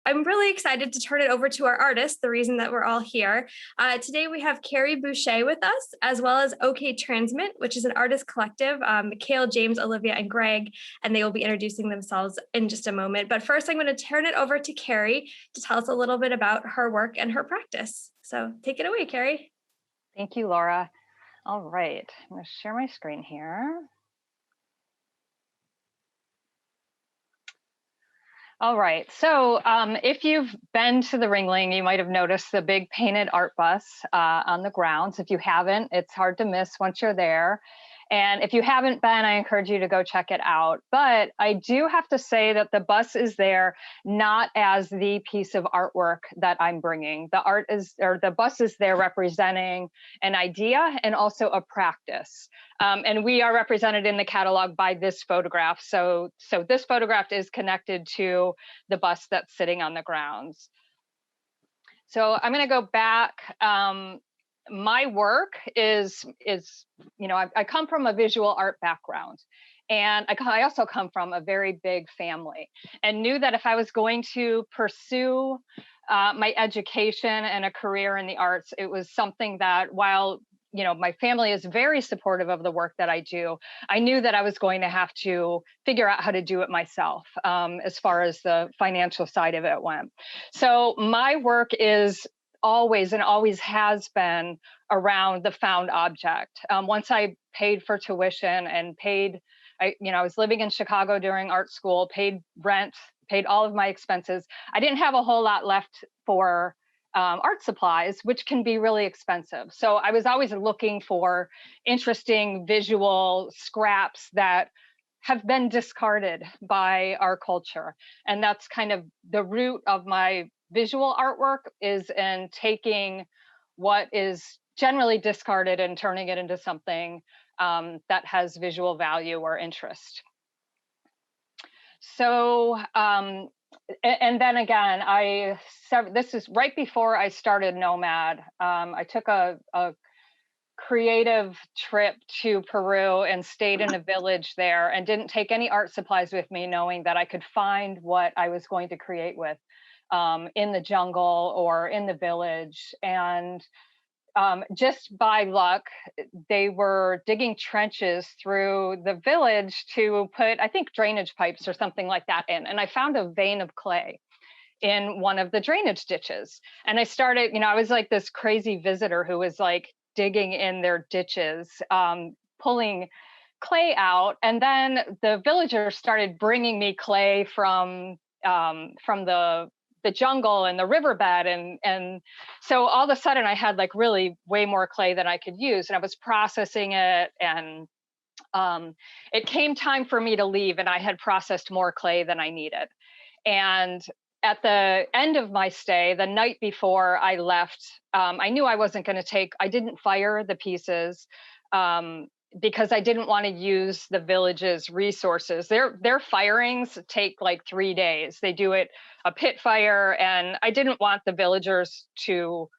I'm really excited to turn it over to our artist, the reason that we're all here. Today we have Carrie Boucher with us, as well as OK Transmit, which is an artist collective, Mikhail, James, Olivia, and Gregg, and they will be introducing themselves in just a moment. But first, I'm going to turn it over to Carrie to tell us a little bit about her work and her practice. So take it away, Carrie. Thank you, Laura. All right, I'm going to share my screen here. All right, so if you've been to the Ringling, you might have noticed the big painted art bus on the grounds. If you haven't, it's hard to miss once you're there. And if you haven't been, I encourage you to go check it out. But I do have to say that the bus is there not as the piece of artwork that I'm bringing. The bus is there representing an idea and also a practice. And we are represented in the catalog by this photograph. So this photograph is connected to the bus that's sitting on the grounds. So I'm going to go back. My work is I come from a visual art background, and I also come from a very big family, and knew that if I was going to pursue my education and a career in the arts, it was something that, while my family is very supportive of the work that I do, I knew that I was going to have to figure out how to do it myself, as far as the financial side of it went. So my work is always has been around the found object. Once I paid for tuition and I was living in Chicago during art school, paid rent, paid all of my expenses. I didn't have a whole lot left for art supplies, which can be really expensive. So I was always looking for interesting visual scraps that have been discarded by our culture. And that's kind of the root of my visual artwork, is in taking what is generally discarded and turning it into something that has visual value or interest. So, and then again, this is right before I started Nomad. I took a creative trip to Peru and stayed in a village there, and didn't take any art supplies with me, knowing that I could find what I was going to create with in the jungle or in the village. And just by luck, they were digging trenches through the village to put, I think, drainage pipes or something like that in. And I found a vein of clay in one of the drainage ditches. And I started, I was like this crazy visitor who was like digging in their ditches, pulling clay out. And then the villagers started bringing me clay from the jungle and the riverbed. And so all of a sudden I had like really way more clay than I could use, and I was processing it. And it came time for me to leave, and I had processed more clay than I needed. And at the end of my stay, the night before I left, I knew I wasn't going to I didn't fire the pieces, because I didn't want to use the village's resources. Their firings take like 3 days. They do it a pit fire, and I didn't want the villagers to,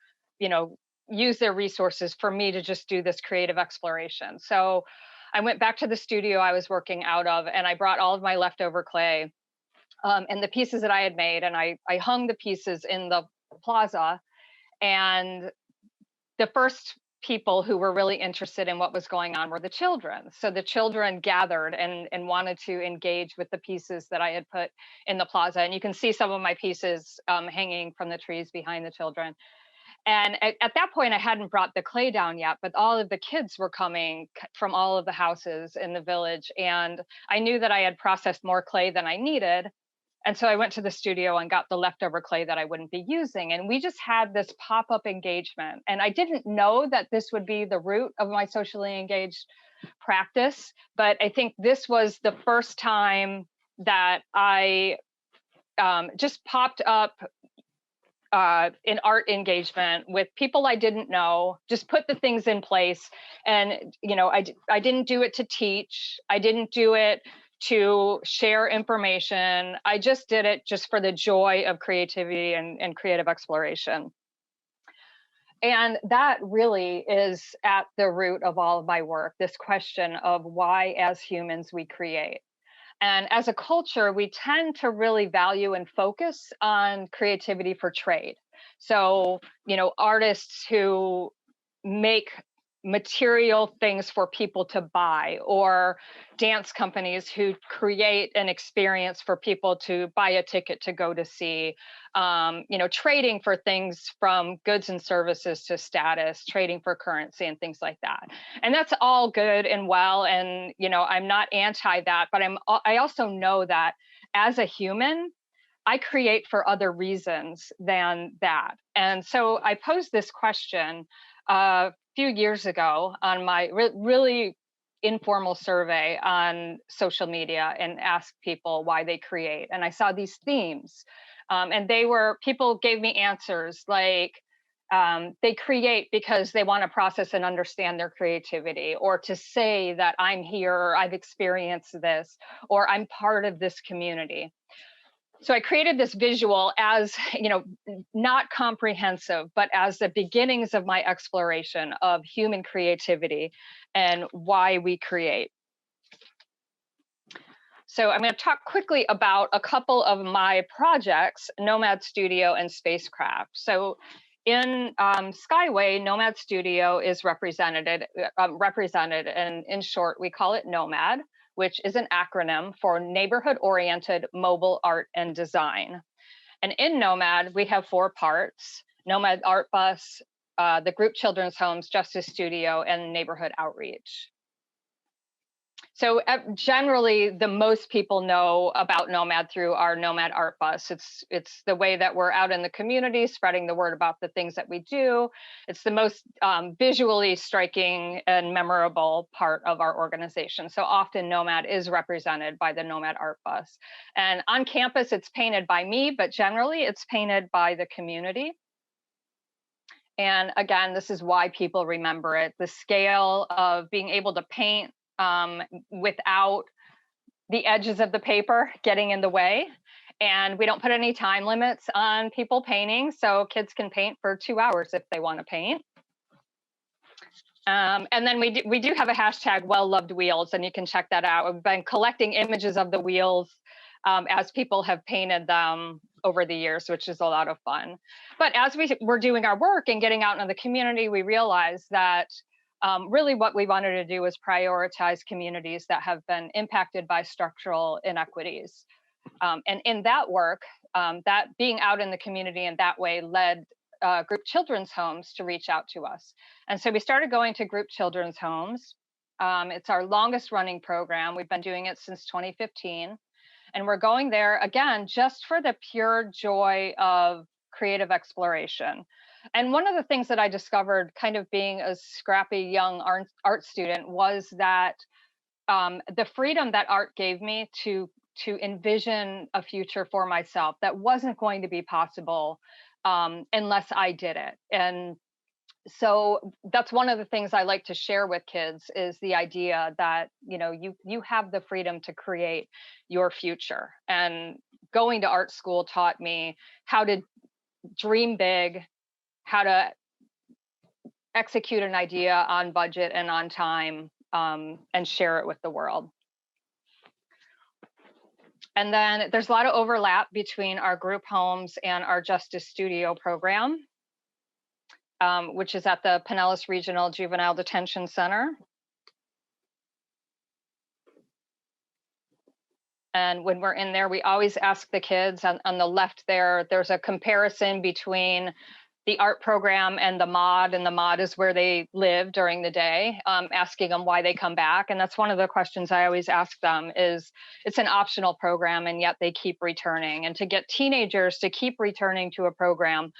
use their resources for me to just do this creative exploration. So I went back to the studio I was working out of, and I brought all of my leftover clay, and the pieces that I had made, and I hung the pieces in the plaza. And the first people who were really interested in what was going on were the children. So the children gathered and wanted to engage with the pieces that I had put in the plaza. And you can see some of my pieces hanging from the trees behind the children. And at that point, I hadn't brought the clay down yet, but all of the kids were coming from all of the houses in the village. And I knew that I had processed more clay than I needed. And so I went to the studio and got the leftover clay that I wouldn't be using. And we just had this pop-up engagement. And I didn't know that this would be the root of my socially engaged practice. But I think this was the first time that I just popped up in art engagement with people I didn't know, just put the things in place. And, I didn't do it to teach. I didn't do it to share information. I just did it just for the joy of creativity and creative exploration. And that really is at the root of all of my work, this question of why, as humans, we create. And as a culture, we tend to really value and focus on creativity for trade. So, artists who make material things for people to buy, or dance companies who create an experience for people to buy a ticket to go to see, trading for things from goods and services to status, trading for currency and things like that. And that's all good and well. And, I'm not anti that, but I also know that as a human, I create for other reasons than that. And so I posed this question few years ago on my really informal survey on social media, and asked people why they create. And I saw these themes, and people gave me answers like, they create because they want to process and understand their creativity, or to say that I'm here, or I've experienced this, or I'm part of this community. So I created this visual as, not comprehensive, but as the beginnings of my exploration of human creativity and why we create. So I'm going to talk quickly about a couple of my projects, Nomad Studio and Spacecraft. So in Skyway, Nomad Studio is represented, and in short, we call it Nomad, which is an acronym for Neighborhood-Oriented Mobile Art and Design. And in Nomad, we have 4 parts: Nomad Art Bus, the Group Children's Homes, Justice Studio, and Neighborhood Outreach. So generally, the most people know about Nomad through our Nomad Art Bus. It's the way that we're out in the community, spreading the word about the things that we do. It's the most visually striking and memorable part of our organization. So often Nomad is represented by the Nomad Art Bus. And on campus, it's painted by me, but generally it's painted by the community. And again, this is why people remember it. The scale of being able to paint without the edges of the paper getting in the way. And we don't put any time limits on people painting, so kids can paint for 2 hours if they want to paint. And then we do have a hashtag well-loved wheels, and you can check that out. We've been collecting images of the wheels as people have painted them over the years, which is a lot of fun. But as we were doing our work and getting out into the community, we realized that really what we wanted to do was prioritize communities that have been impacted by structural inequities. And in that work, that being out in the community in that way led Group Children's Homes to reach out to us. And so we started going to Group Children's Homes. It's our longest running program. We've been doing it since 2015. And we're going there, again, just for the pure joy of creative exploration. And one of the things that I discovered, kind of being a scrappy young art student, was that the freedom that art gave me to envision a future for myself that wasn't going to be possible unless I did it. And so that's one of the things I like to share with kids, is the idea that you have the freedom to create your future. And going to art school taught me how to dream big, how to execute an idea on budget and on time, and share it with the world. And then there's a lot of overlap between our group homes and our Justice Studio program, which is at the Pinellas Regional Juvenile Detention Center. And when we're in there, we always ask the kids on the left there's a comparison between the art program and the mod, and the mod is where they live during the day, asking them why they come back. And that's one of the questions I always ask them, is it's an optional program and yet they keep returning. And to get teenagers to keep returning to a program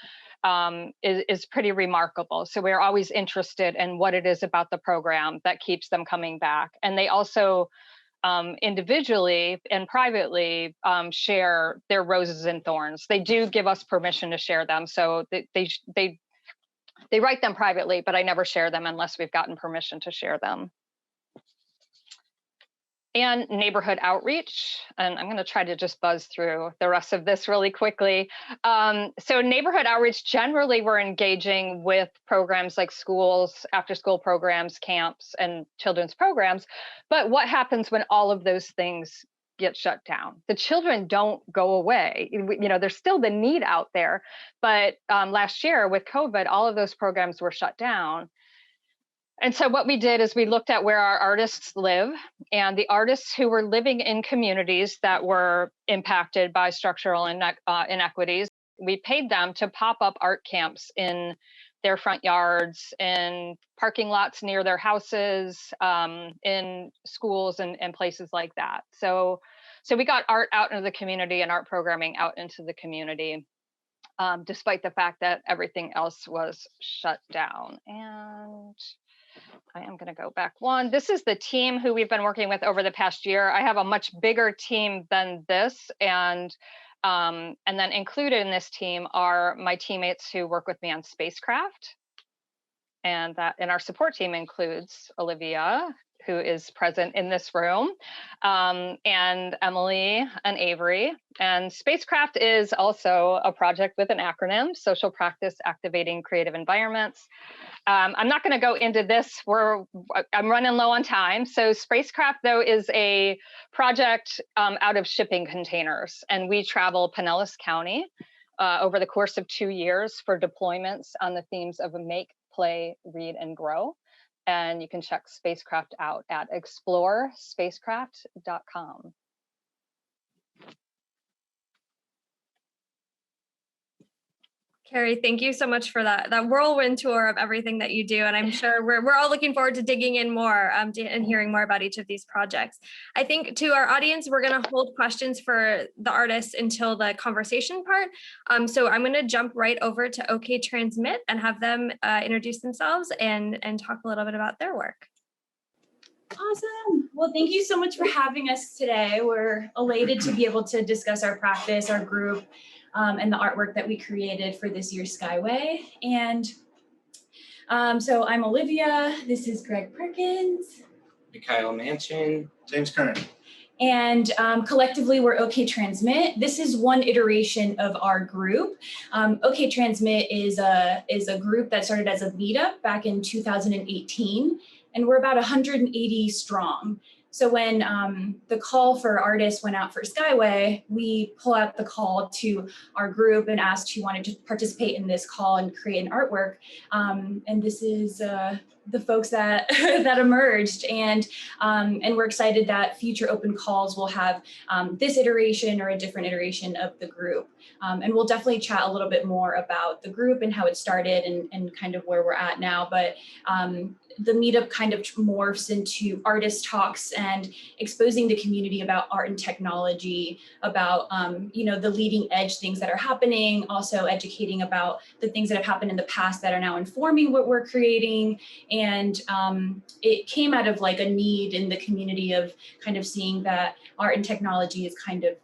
is pretty remarkable. So we're always interested in what it is about the program that keeps them coming back. And they also individually and privately share their roses and thorns. They do give us permission to share them. So they write them privately, but I never share them unless we've gotten permission to share them. And neighborhood outreach. And I'm going to try to just buzz through the rest of this really quickly. So neighborhood outreach, generally we're engaging with programs like schools, after-school programs, camps, and children's programs. But what happens when all of those things get shut down. The children don't go away. You know, there's still the need out there. But last year with COVID, all of those programs were shut down. And so what we did is we looked at where our artists live, and the artists who were living in communities that were impacted by structural inequities, we paid them to pop up art camps in their front yards, in parking lots near their houses, in schools and places like that. So we got art out into the community and art programming out into the community, despite the fact that everything else was shut down. And I am going to go back one. This is the team who we've been working with over the past year. I have a much bigger team than this, and then included in this team are my teammates who work with me on spacecraft, and our support team includes Olivia, who is present in this room, and Emily and Avery. And spacecraft is also a project with an acronym: Social Practice Activating Creative Environments. I'm not going to go into this. I'm running low on time. So spacecraft, though, is a project out of shipping containers. And we travel Pinellas County over the course of 2 years for deployments on the themes of make, play, read, and grow. And you can check spacecraft out at explorespacecraft.com. Carrie, thank you so much for that whirlwind tour of everything that you do. And I'm sure we're all looking forward to digging in more and hearing more about each of these projects. I think to our audience, we're going to hold questions for the artists until the conversation part. So I'm going to jump right over to OK Transmit and have them introduce themselves and talk a little bit about their work. Awesome. Well, thank you so much for having us today. We're elated to be able to discuss our practice, our group, and the artwork that we created for this year's Skyway. And so I'm Olivia. This is Gregg Perkins. Mikhail Mansion. James Curran. And collectively, we're OK Transmit. This is one iteration of our group. OK Transmit is a group that started as a meetup back in 2018, and we're about 180 strong. So when the call for artists went out for Skyway, we pull out the call to our group and asked who wanted to participate in this call and create an artwork. And this is the folks that that emerged, and we're excited that future open calls will have this iteration or a different iteration of the group. And we'll definitely chat a little bit more about the group and how it started and kind of where we're at now. But the meetup kind of morphs into artist talks and exposing the community about art and technology, about the leading edge things that are happening, also educating about the things that have happened in the past that are now informing what we're creating. And it came out of like a need in the community of kind of seeing that art and technology is kind of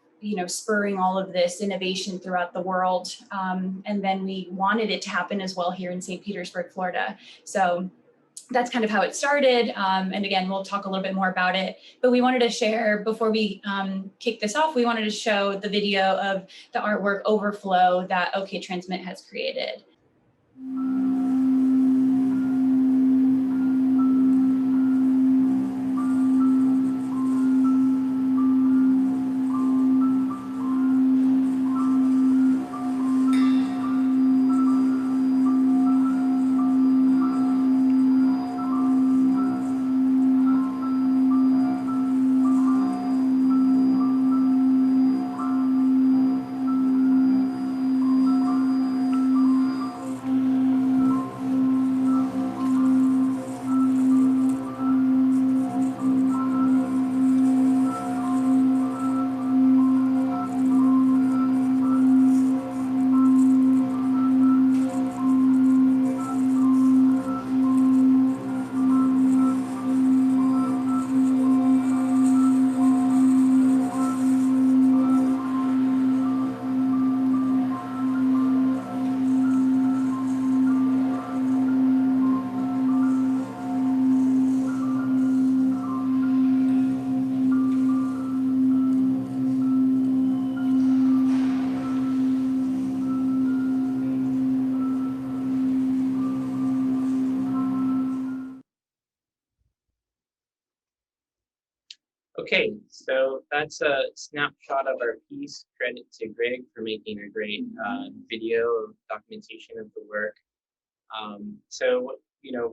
spurring all of this innovation throughout the world. And then we wanted it to happen as well here in St. Petersburg, Florida. So that's kind of how it started. And again, we'll talk a little bit more about it, but we wanted to share, before we kick this off, we wanted to show the video of the artwork Overflow that OK Transmit has created. Okay, so that's a snapshot of our piece. Credit to Gregg for making a great video documentation of the work. So,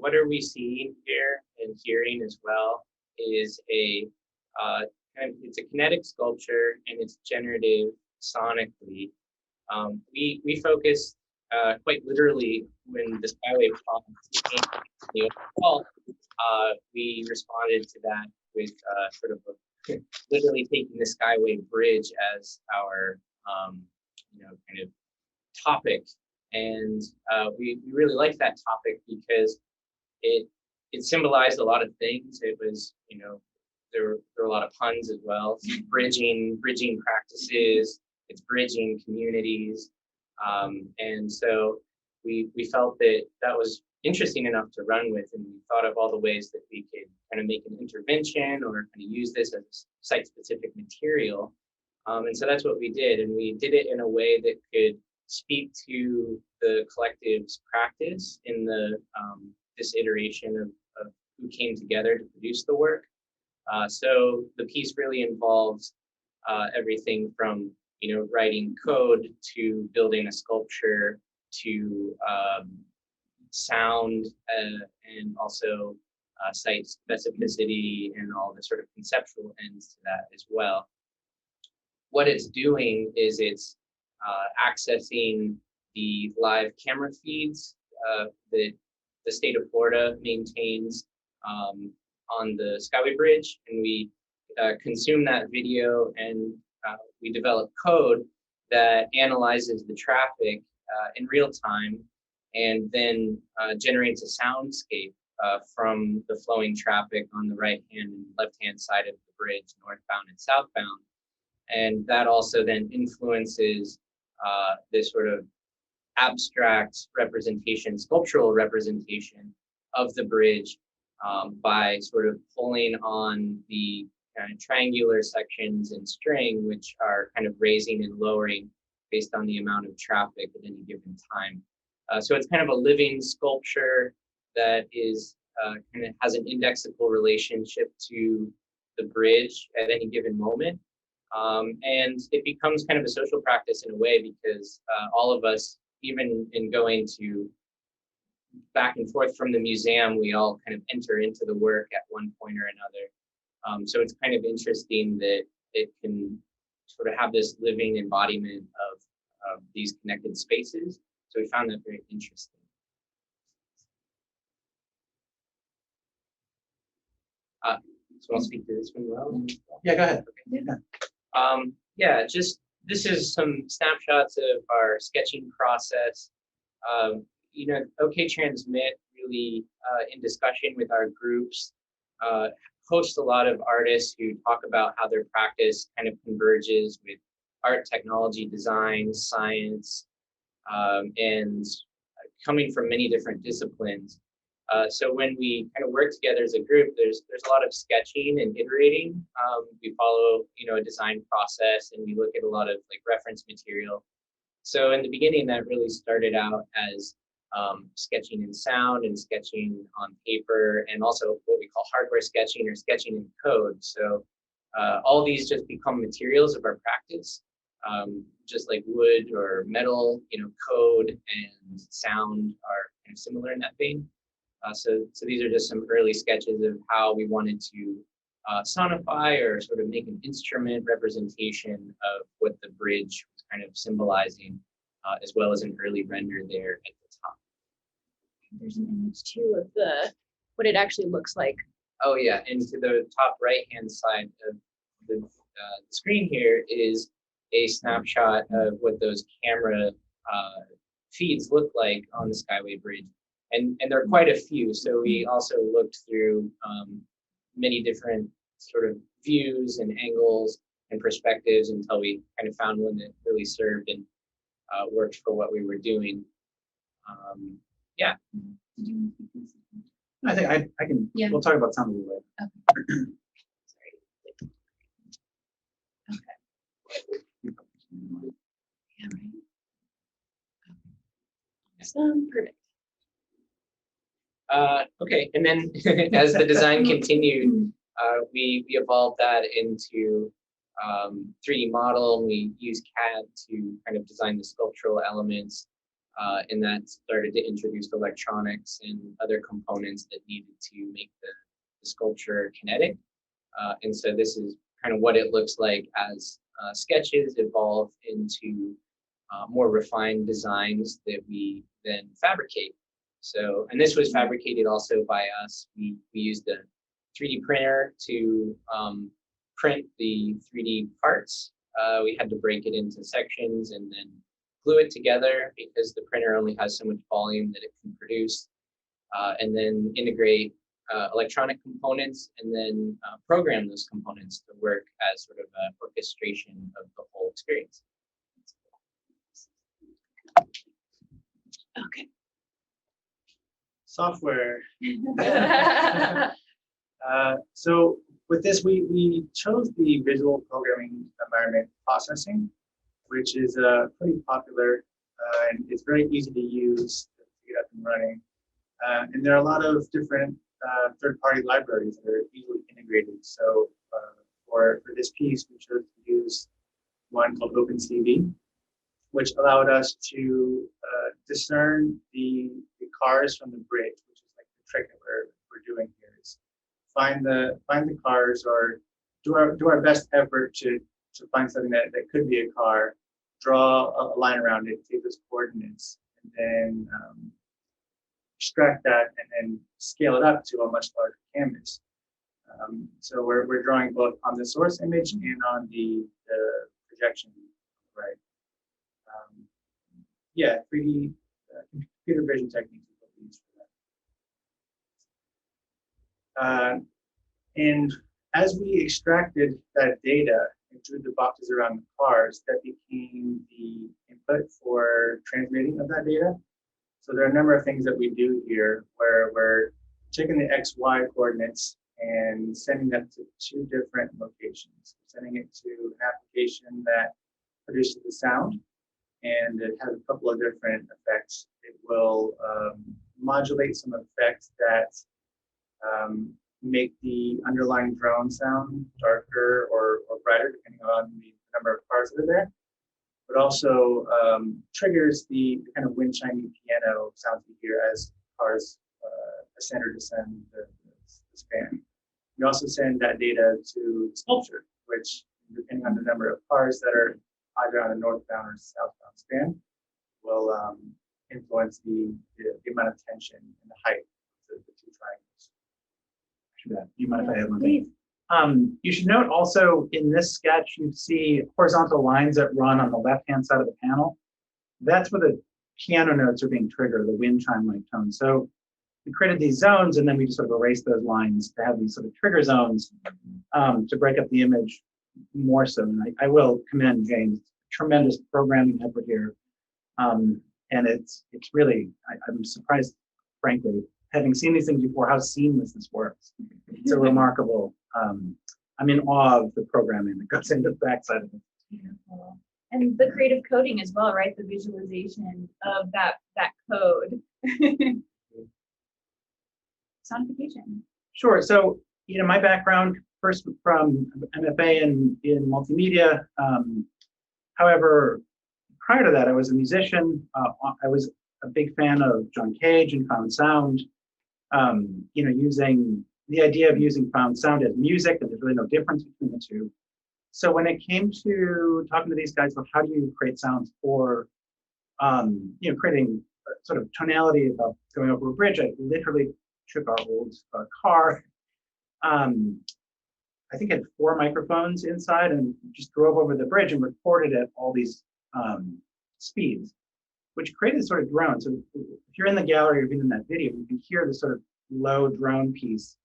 what are we seeing here and hearing as well is it's a kinetic sculpture and it's generative sonically. We focus quite literally when the Skyway came we responded to that with sort of literally taking the Skyway Bridge as our kind of topic, and we really liked that topic because it symbolized a lot of things. It was there were a lot of puns as well. It's bridging practices. It's bridging communities, and so we felt that was interesting enough to run with, and we thought of all the ways that we could kind of make an intervention or kind of use this as site-specific material. And so that's what we did, and we did it in a way that could speak to the collective's practice in this iteration of who came together to produce the work. So the piece really involves everything from writing code to building a sculpture to sound and also site specificity and all the sort of conceptual ends to that as well. What it's doing is it's accessing the live camera feeds that the state of Florida maintains on the Skyway Bridge, and we consume that video and we develop code that analyzes the traffic in real time and then generates a soundscape from the flowing traffic on the right-hand and left-hand side of the bridge, northbound and southbound. And that also then influences this sort of abstract representation, sculptural representation of the bridge by sort of pulling on the kind of triangular sections and string, which are kind of raising and lowering based on the amount of traffic at any given time. So it's kind of a living sculpture that is kind of has an indexical relationship to the bridge at any given moment. And it becomes kind of a social practice in a way because all of us, even in going to back and forth from the museum, we all kind of enter into the work at one point or another. So it's kind of interesting that it can sort of have this living embodiment of these connected spaces. So we found that very interesting. So I'll speak to this one well. Yeah, go ahead. Okay. Yeah, this is some snapshots of our sketching process. OK Transmit really, in discussion with our groups, host a lot of artists who talk about how their practice kind of converges with art, technology, design, science, and coming from many different disciplines. So when we kind of work together as a group, there's a lot of sketching and iterating. We follow, a design process, and we look at a lot of reference material. So in the beginning, that really started out as sketching in sound and sketching on paper, and also what we call hardware sketching or sketching in code. So all these just become materials of our practice, just like wood or metal, code and sound are kind of similar in that vein. So these are just some early sketches of how we wanted to sonify or sort of make an instrument representation of what the bridge was kind of symbolizing, as well as an early render there at the top. There's an image too of what it actually looks like. Oh yeah, and to the top right-hand side of the screen here is a snapshot of what those camera feeds look like on the Skyway Bridge. And there are quite a few, so we also looked through many different sort of views and angles and perspectives until we kind of found one that really served and worked for what we were doing. Yeah. I think I can. Yeah. We'll talk about sound a little later. Okay. Okay. Yeah, right. Awesome. Perfect. Okay, and then as the design continued, we evolved that into 3D model. We use CAD to kind of design the sculptural elements, and that started to introduce electronics and other components that needed to make the sculpture kinetic. And so this is kind of what it looks like as sketches evolve into more refined designs that we then fabricate. So, and this was fabricated also by us. We used a 3D printer to print the 3D parts. We had to break it into sections and then glue it together because the printer only has so much volume that it can produce, and then integrate electronic components and then program those components to work as sort of an orchestration of the whole experience. Okay. Software. So with this, we chose the visual programming environment processing, which is pretty popular, and it's very easy to use to get up and running. And there are a lot of different third-party libraries that are easily integrated. So for this piece, we chose to use one called OpenCV, which allowed us to discern the cars from the bridge, which is like the trick that we're doing here, is find the cars, or do our best effort to find something that could be a car, draw a line around it, take those coordinates, and then extract that and then scale it up to a much larger canvas. So we're drawing both on the source image and on the projection, right? Yeah, 3D computer vision techniques is what we use for that. And as we extracted that data and drew the boxes around the cars, that became the input for transmitting of that data. So there are a number of things that we do here where we're taking the XY coordinates and sending them to 2 different locations. Sending it to an application that produces the sound, and it has a couple of different effects. It will modulate some effects that make the underlying drone sound darker or brighter, depending on the number of cars that are there, but also triggers the kind of wind chiming piano sounds we hear as cars ascend or descend the span. We also send that data to sculpture, which, depending on the number of cars that are either on the northbound or southbound span, will influence the amount of tension and the height of the 2 triangles. You mind if I add one thing? You should note also in this sketch, you see horizontal lines that run on the left-hand side of the panel. That's where the piano notes are being triggered, the wind chime-like tone. So we created these zones, and then we just sort of erased those lines to have these sort of trigger zones to break up the image more so. And I will commend James, tremendous programming effort here. And it's really, I'm surprised, frankly, having seen these things before, how seamless this works. It's a remarkable, I'm in awe of the programming that goes into the backside of it. Beautiful. And the creative coding as well, right? The visualization of that code. Sonification. Sure. So, my background, first from MFA in multimedia. However, prior to that, I was a musician. I was a big fan of John Cage and found sound. Using the idea of using found sound as music, and there's really no difference between the two. So when it came to talking to these guys about how do you create sounds for, creating a sort of tonality about going over a bridge, I literally took our old car. I think it had 4 microphones inside, and just drove over the bridge and recorded at all these speeds, which created a sort of drone. So if you're in the gallery or even in that video, you can hear the sort of low drone piece.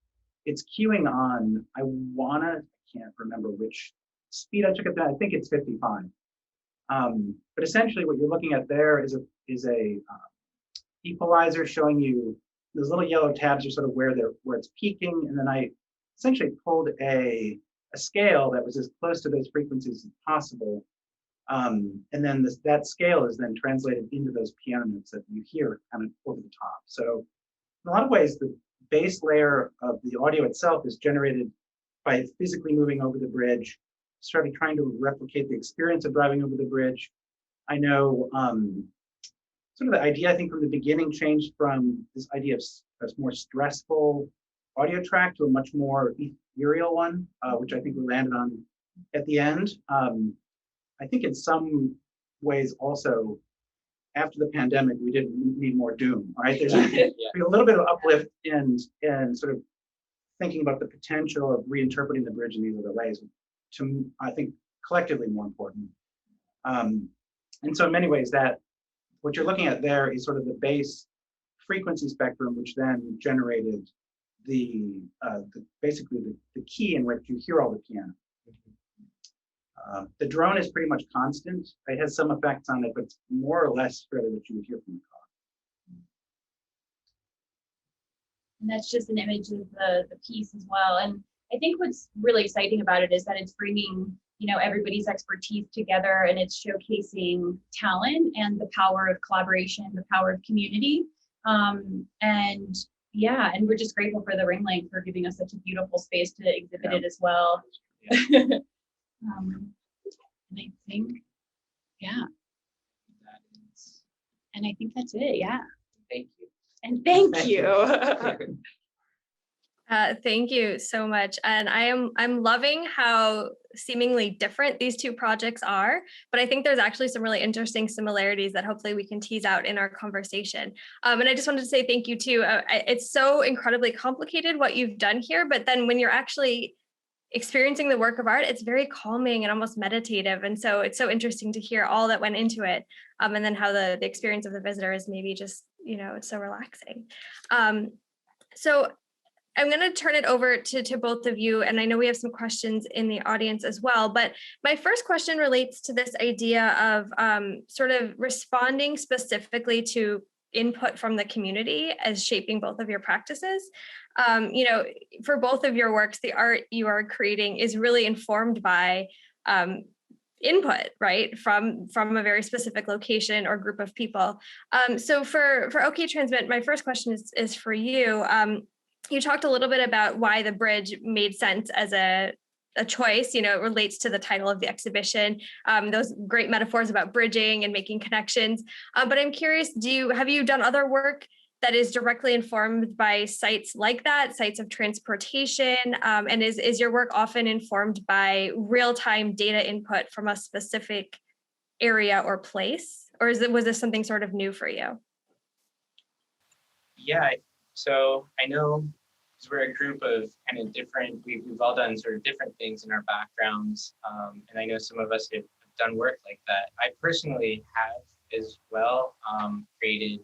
It's cueing on, I can't remember which speed I took it down. I think it's 55. But essentially what you're looking at there is a equalizer showing you those little yellow tabs are sort of where it's peaking. And then I essentially pulled a scale that was as close to those frequencies as possible. And then that scale is then translated into those piano notes that you hear kind of over the top. So in a lot of ways, the base layer of the audio itself is generated by physically moving over the bridge, started trying to replicate the experience of driving over the bridge. I know sort of the idea, I think, from the beginning changed from this idea of a more stressful audio track to a much more ethereal one, which I think we landed on at the end. I think in some ways also, after the pandemic, we didn't need more doom, right? There's a little bit of uplift in sort of thinking about the potential of reinterpreting the bridge in these other ways, to, I think, collectively more important. And so in many ways, that what you're looking at there is sort of the base frequency spectrum, which then generated basically the key in which you hear all the piano. The drone is pretty much constant. It has some effects on it, but it's more or less really what you would hear from the car. And that's just an image of the piece as well. And I think what's really exciting about it is that it's bringing, you know, everybody's expertise together, and it's showcasing talent and the power of collaboration, the power of community. And yeah, and we're just grateful for the Ring Link for giving us such a beautiful space to exhibit it as well. Yeah. And I think, yeah. And I think that's it. Yeah. Thank you. And thank you. Thank you so much. And I'm loving how seemingly different these two projects are, but I think there's actually some really interesting similarities that hopefully we can tease out in our conversation. And I just wanted to say thank you too. It's so incredibly complicated what you've done here, but then when you're actually experiencing the work of art, it's very calming and almost meditative. And so it's so interesting to hear all that went into it. And then how the experience of the visitor is maybe just, you know, it's so relaxing. So I'm going to turn it over to both of you. And I know we have some questions in the audience as well. But my first question relates to this idea of sort of responding specifically to input from the community as shaping both of your practices. You know, for both of your works, the art you are creating is really informed by input, right, from a very specific location or group of people. So for OK Transmit, my first question is for you. You talked a little bit about why the bridge made sense as a choice. You know, it relates to the title of the exhibition, those great metaphors about bridging and making connections. But I'm curious, have you done other work that is directly informed by sites like that, sites of transportation? And is your work often informed by real-time data input from a specific area or place? Or was this something sort of new for you? Yeah, so I know because we're a group of kind of different, we've all done sort of different things in our backgrounds. And I know some of us have done work like that. I personally have as well created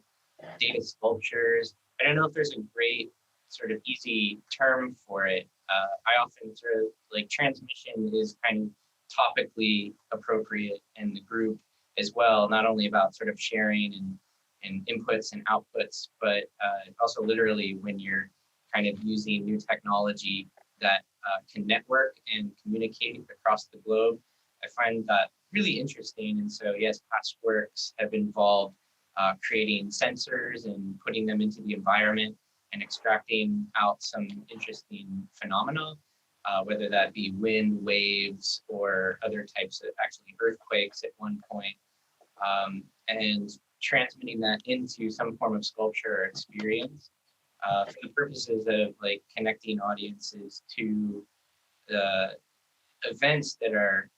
data sculptures. I don't know if there's a great sort of easy term for it. I often sort of like transmission is kind of topically appropriate in the group as well, not only about sort of sharing and inputs and outputs, but also literally when you're kind of using new technology that can network and communicate across the globe. I find that really interesting. And so yes, past works have involved creating sensors and putting them into the environment and extracting out some interesting phenomena, whether that be wind, waves, or other types of actually earthquakes at one point, and transmitting that into some form of sculpture or experience for the purposes of like connecting audiences to the events that are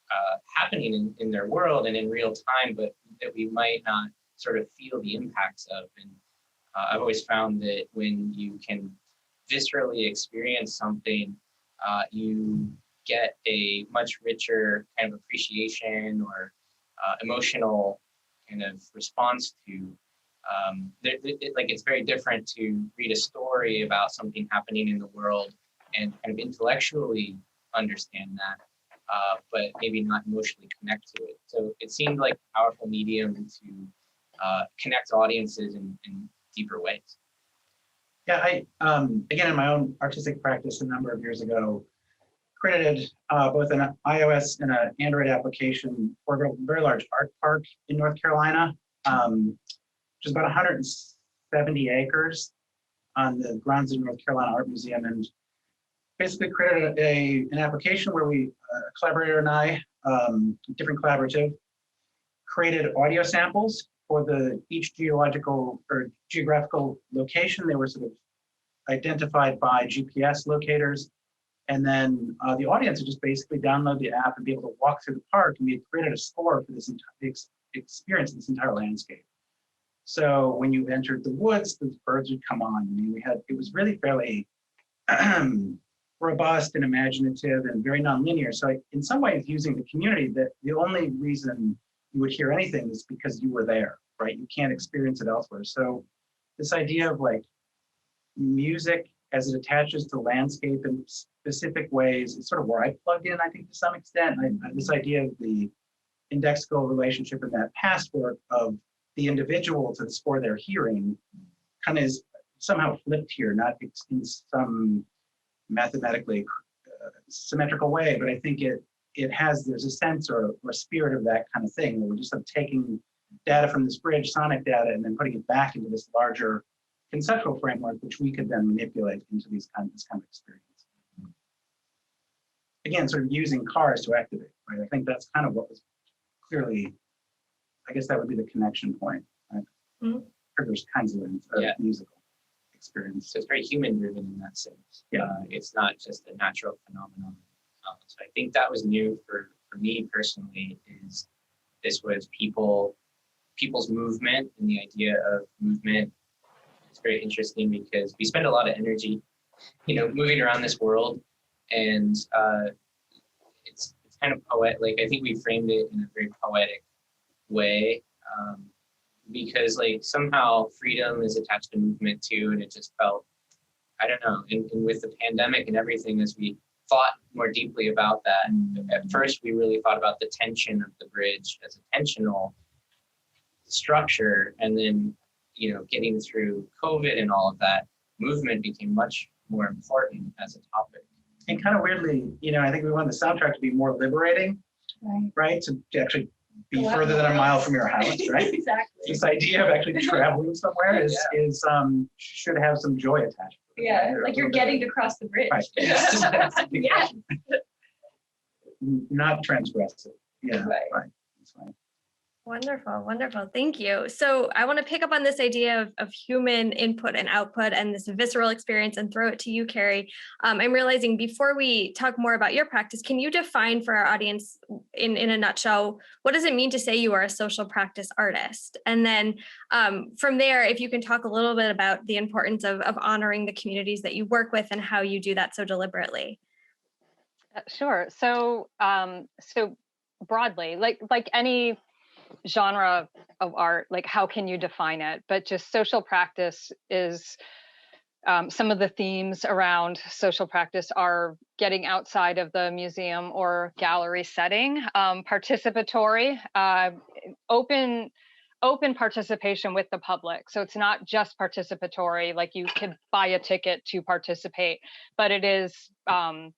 happening in their world and in real time, but that we might not sort of feel the impacts of. And I've always found that when you can viscerally experience something, you get a much richer kind of appreciation or emotional kind of response to. Like it's very different to read a story about something happening in the world and kind of intellectually understand that, but maybe not emotionally connect to it. So it seemed like a powerful medium to connect audiences in deeper ways. Yeah, I, again, in my own artistic practice a number of years ago, created both an iOS and an Android application for a very large art park in North Carolina, which is about 170 acres on the grounds of the North Carolina Art Museum. And basically created an application where we, a collaborator and I, different collaborative, created audio samples for each geological or geographical location. They were sort of identified by GPS locators. And then the audience would just basically download the app and be able to walk through the park, and we had created a score for this entire experience, this entire landscape. So when you entered the woods, the birds would come on. I mean, it was really fairly robust and imaginative and very nonlinear. So in some ways, using the community, that the only reason you would hear anything is because you were there, right? You can't experience it elsewhere. So this idea of like music as it attaches to landscape in specific ways is sort of where I plugged in, I think, to some extent. This idea of the indexical relationship in that past work of the individual to the score they're hearing kind of is somehow flipped here, not in some mathematically symmetrical way, but I think there's a sense or spirit of that kind of thing, where we're just sort of taking data from this bridge, sonic data, and then putting it back into this larger conceptual framework, which we could then manipulate into this kind of experience. Again, sort of using cars to activate, right? I think that's kind of what was clearly, I guess that would be the connection point, right? Mm-hmm. Triggers kinds of musical experience. So it's very human driven in that sense. Yeah. It's not just a natural phenomenon. So I think that was new for me personally, is this was people's movement, and the idea of movement. It's very interesting because we spend a lot of energy, moving around this world, and it's kind of poetic. Like, I think we framed it in a very poetic way, because like somehow freedom is attached to movement too, and it just felt, I don't know, and with the pandemic and everything, as we thought more deeply about that, at first we really thought about the tension of the bridge as a tensional structure, and then getting through COVID and all of that, movement became much more important as a topic. And kind of weirdly, I think we want the soundtrack to be more liberating, right? To actually be further than a mile from your house, right? Exactly. This idea of actually traveling somewhere should have some joy attached. Yeah, like you're getting to cross the bridge. Right. Yeah. Not transgressive. Yeah, Right. That's right. Wonderful, wonderful. Thank you. So I want to pick up on this idea of human input and output and this visceral experience and throw it to you, Carrie. I'm realizing before we talk more about your practice, can you define for our audience in a nutshell, what does it mean to say you are a social practice artist? And then from there, if you can talk a little bit about the importance of honoring the communities that you work with and how you do that so deliberately. Sure. So broadly, like any genre of art, like how can you define it? But just social practice is, some of the themes around social practice are getting outside of the museum or gallery setting, participatory, open participation with the public. So it's not just participatory, like you could buy a ticket to participate, but it is, and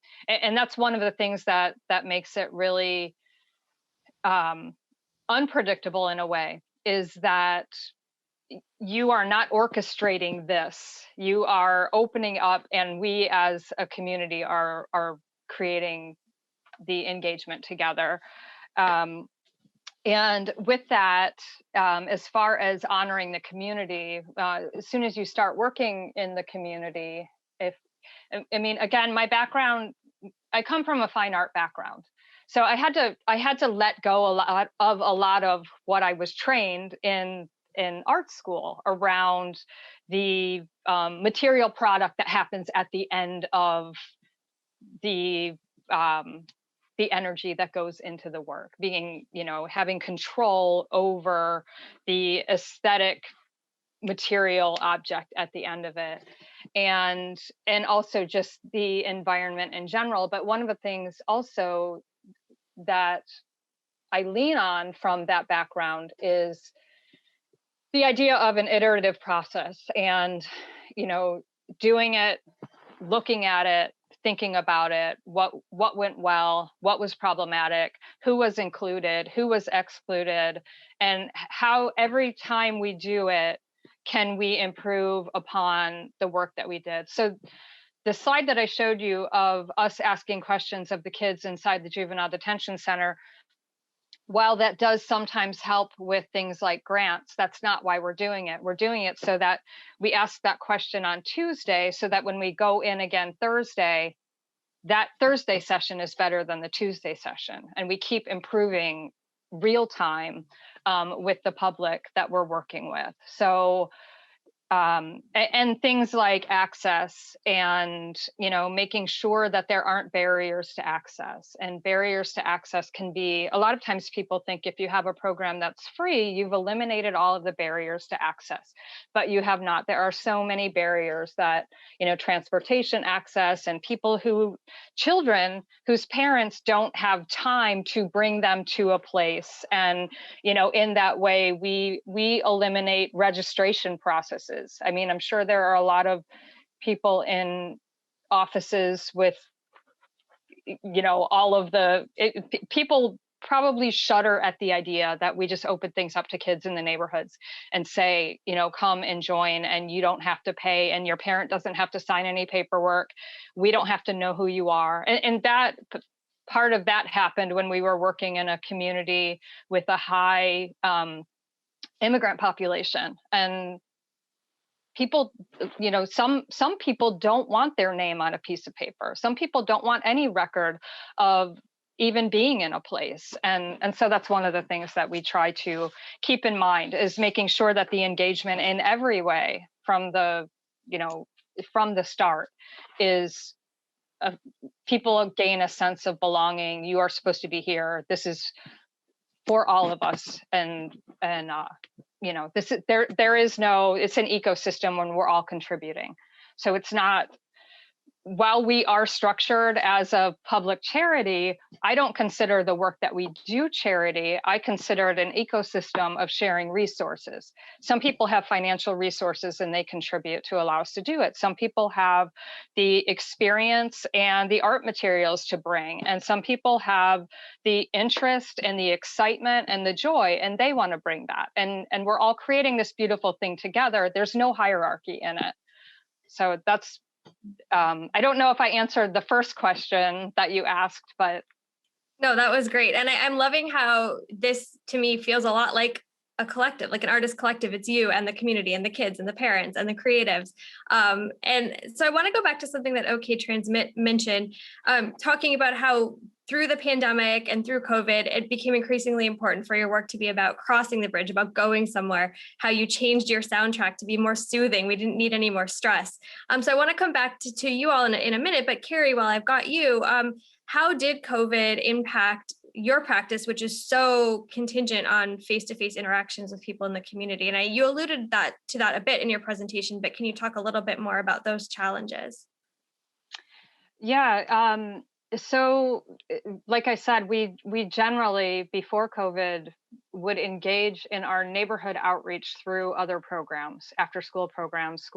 that's one of the things that makes it really unpredictable in a way, is that you are not orchestrating this. You are opening up, and we as a community are creating the engagement together. And with that, as far as honoring the community, as soon as you start working in the community, again, my background, I come from a fine art background. So I had to let go a lot of what I was trained in art school around the material product that happens at the end of the energy that goes into the work, being, having control over the aesthetic material object at the end of it, and also just the environment in general. But one of the things also that I lean on from that background is the idea of an iterative process, and doing it, looking at it, thinking about it, what went well, what was problematic, who was included, who was excluded, and how every time we do it, can we improve upon the work that we did. So the slide that I showed you of us asking questions of the kids inside the juvenile detention center, while that does sometimes help with things like grants, that's not why we're doing it. We're doing it so that we ask that question on Tuesday, so that when we go in again Thursday, that Thursday session is better than the Tuesday session. And we keep improving real time with the public that we're working with. So, and things like access and, making sure that there aren't barriers to access. And barriers to access can be, a lot of times people think if you have a program that's free, you've eliminated all of the barriers to access, but you have not. There are so many barriers that, transportation access, and children whose parents don't have time to bring them to a place. And, in that way, we eliminate registration processes. I mean, I'm sure there are a lot of people in offices with, all of people probably shudder at the idea that we just open things up to kids in the neighborhoods and say, come and join, and you don't have to pay, and your parent doesn't have to sign any paperwork. We don't have to know who you are. And that part of that happened when we were working in a community with a high immigrant population. And people, some people don't want their name on a piece of paper. Some people don't want any record of even being in a place. And so that's one of the things that we try to keep in mind, is making sure that the engagement in every way from the start is people gain a sense of belonging. You are supposed to be here. This is for all of us. And this is, there is no, it's an ecosystem when we're all contributing. So it's not, while we are structured as a public charity, I don't consider the work that we do charity. I consider it an ecosystem of sharing resources. Some people have financial resources and they contribute to allow us to do it. Some people have the experience and the art materials to bring. And some people have the interest and the excitement and the joy, and they want to bring that. And we're all creating this beautiful thing together. There's no hierarchy in it. So that's, I don't know if I answered the first question that you asked, but. No, that was great. And I'm loving how this to me feels a lot like a collective, like an artist collective. It's you and the community and the kids and the parents and the creatives. And so I want to go back to something that OK Transmit mentioned, talking about how through the pandemic and through COVID, it became increasingly important for your work to be about crossing the bridge, about going somewhere, how you changed your soundtrack to be more soothing. We didn't need any more stress. So I want to come back to you all in a minute, but Carrie, while I've got you, how did COVID impact your practice, which is so contingent on face-to-face interactions with people in the community? And you alluded to that a bit in your presentation, but can you talk a little bit more about those challenges? Yeah. So like I said, we generally, before COVID, would engage in our neighborhood outreach through other programs, after school programs,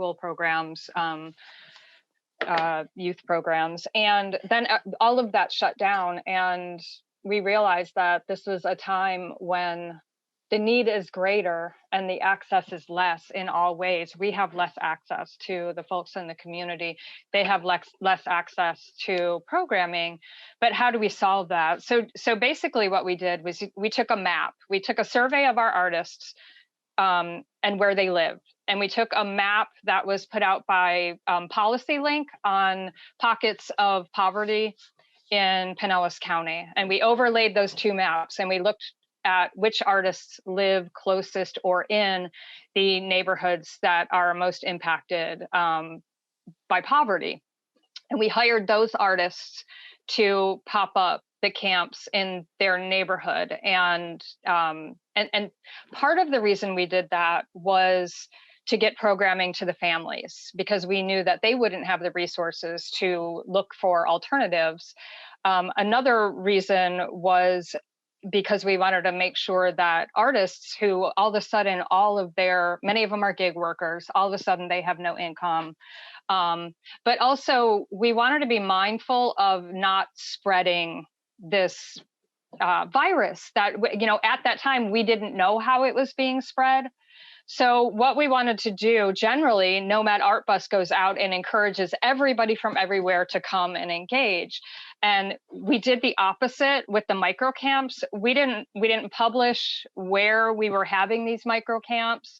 youth programs. And then all of that shut down. And we realized that this was a time when the need is greater and the access is less in all ways. We have less access to the folks in the community. They have less access to programming. But how do we solve that? So basically what we did was we took a map. We took a survey of our artists and where they lived. And we took a map that was put out by Policy Link on pockets of poverty in Pinellas County. And we overlaid those two maps and we looked at which artists live closest or in the neighborhoods that are most impacted by poverty. And we hired those artists to pop up the camps in their neighborhood. And part of the reason we did that was to get programming to the families, because we knew that they wouldn't have the resources to look for alternatives. Another reason was because we wanted to make sure that artists who all of a sudden, many of them are gig workers, all of a sudden they have no income. But also we wanted to be mindful of not spreading this virus that, at that time we didn't know how it was being spread. So what we wanted to do, generally, Nomad Art Bus goes out and encourages everybody from everywhere to come and engage. And we did the opposite with the micro camps. We didn't publish where we were having these micro camps.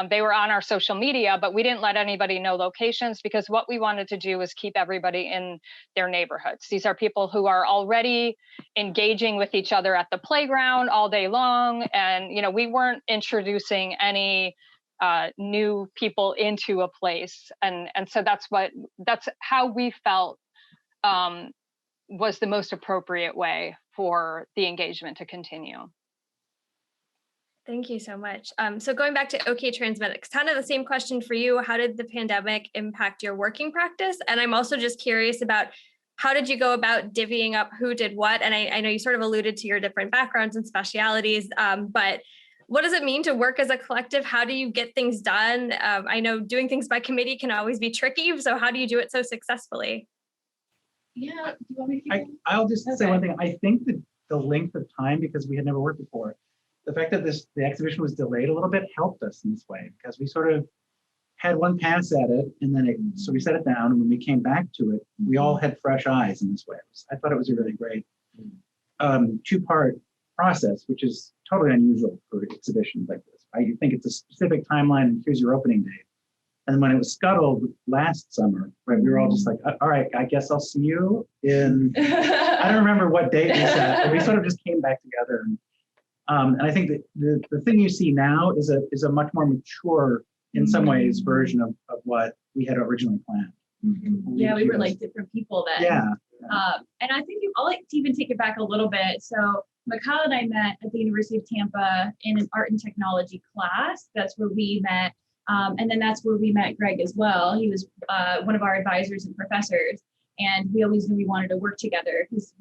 They were on our social media, but we didn't let anybody know locations, because what we wanted to do was keep everybody in their neighborhoods. These are people who are already engaging with each other at the playground all day long. And, we weren't introducing any new people into a place. And so that's how we felt was the most appropriate way for the engagement to continue. Thank you so much. So going back to OK Transmit, it's kind of the same question for you. How did the pandemic impact your working practice? And I'm also just curious about, how did you go about divvying up who did what? And I know you sort of alluded to your different backgrounds and specialities, but what does it mean to work as a collective? How do you get things done? I know doing things by committee can always be tricky. So how do you do it so successfully? Yeah, do you want me to I'll just say one thing. I think that the length of time, because we had never worked before, the fact that the exhibition was delayed a little bit helped us in this way, because we sort of had one pass at it, and then so we set it down, and when we came back to it, we all had fresh eyes in this way. I thought it was a really great two-part process, which is totally unusual for exhibitions like this. Right? You think it's a specific timeline, and here's your opening date. And when it was scuttled last summer, right, we were all just like, all right, I guess I'll see you in, I don't remember what date we set, but we sort of just came back together. And I think that the thing you see now is a much more mature, in some ways, version of what we had originally planned. Mm-hmm. Yeah, we were like different people then. Yeah. And I think I'll like to even take it back a little bit. So Mikhail and I met at the University of Tampa in an art and technology class. That's where we met. And then that's where we met Gregg as well. He was one of our advisors and professors. And we always knew we wanted to work together, because